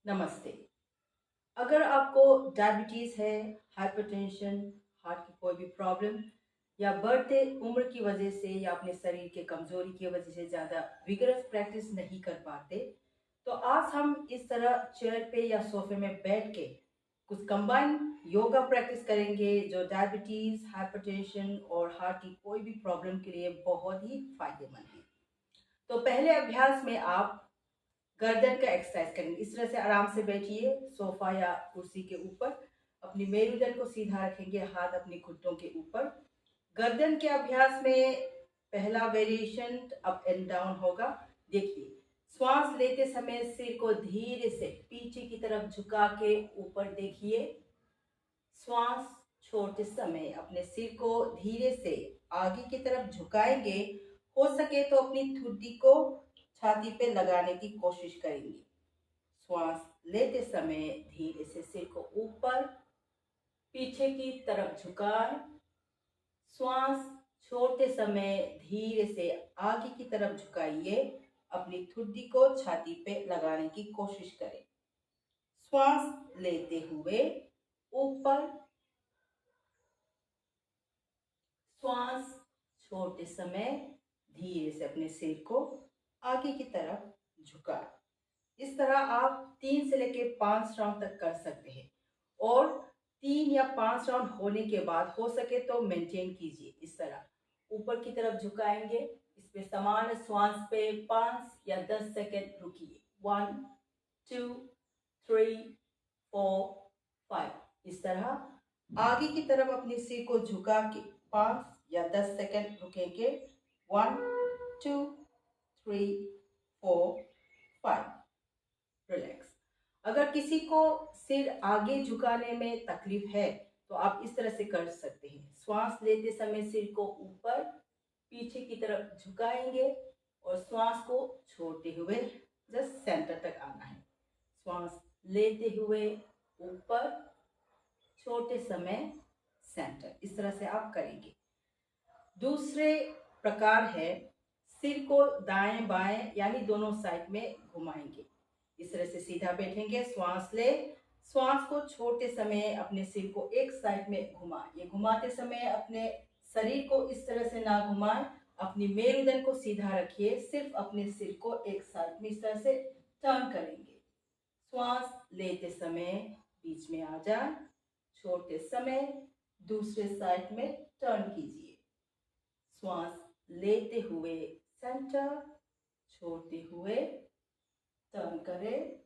नमस्ते। अगर आपको डायबिटीज़ है, हाइपरटेंशन, हार्ट की कोई भी प्रॉब्लम या बढ़ते उम्र की वजह से या अपने शरीर के कमज़ोरी की वजह से ज़्यादा विगरस प्रैक्टिस नहीं कर पाते, तो आज हम इस तरह चेयर पे या सोफे में बैठ के कुछ कंबाइन योगा प्रैक्टिस करेंगे जो डायबिटीज़, हाइपरटेंशन और हार्ट की कोई भी प्रॉब्लम के लिए बहुत ही फ़ायदेमंद है। तो पहले अभ्यास में आप गर्दन का एक्सरसाइज करेंगे। इस तरह से आराम से बैठिए सोफा या कुर्सी के ऊपर। अपनी मेरुदंड को सीधा रखेंगे, हाथ अपने घुटनों के ऊपर। गर्दन के अभ्यास में पहला वेरिएशन अप एंड डाउन होगा। देखिए, श्वास लेते समय सिर को धीरे से पीछे की तरफ झुका के ऊपर देखिए। श्वास छोड़ते समय अपने सिर को धीरे से आगे की तरफ झुकाएंगे। हो सके तो अपनी ठुड्डी को छाती पे लगाने की कोशिश करेंगे। श्वास लेते समय धीरे से सिर को ऊपर पीछे की तरफ झुकाएं। श्वास छोड़ते समय धीरे से आगे की तरफ झुकाइए। अपनी ठुड्डी को छाती पे लगाने की कोशिश करें। श्वास लेते हुए ऊपर, श्वास छोड़ते समय धीरे से अपने सिर को आगे की तरफ झुकाएं। इस तरह आप 3 से लेके 5 राउंड तक कर सकते हैं और 3 या 5 राउंड होने के बाद हो सके तो मेंटेन कीजिए। इस तरह ऊपर की तरफ झुकाएंगे, इस पे समान श्वास पे 5 या 10 सेकेंड रुकिए। 1 2 3 4 5। इस तरह आगे की तरफ अपने सिर को झुका के 5 या 10 सेकेंड रुकेंगे। 1 2 3 4 5। रिलैक्स। अगर किसी को सिर आगे झुकाने में तकलीफ है तो आप इस तरह से कर सकते हैं। श्वास लेते समय सिर को ऊपर पीछे की तरफ झुकाएंगे और श्वास को छोड़ते हुए जस्ट सेंटर तक आना है। श्वास लेते हुए ऊपर, छोड़ते समय सेंटर। इस तरह से आप करेंगे। दूसरे प्रकार है सिर को दाएं बाएं यानी दोनों साइड में घुमाएंगे। इस तरह से सीधा बैठेंगे, श्वास ले, श्वास को छोड़ते समय अपने सिर को एक साइड में घुमाएं। ये घुमाते समय अपने शरीर को इस तरह से ना घुमाएं, अपनी मेरुदंड को सीधा रखिए, सिर्फ अपने सिर को एक साइड में इस तरह से टर्न करेंगे। श्वास लेते समय बीच में आ जाए, छोड़ते समय दूसरे साइड में टर्न कीजिए। श्वास लेते हुए सेंटर, छोड़ते हुए टर्न करें।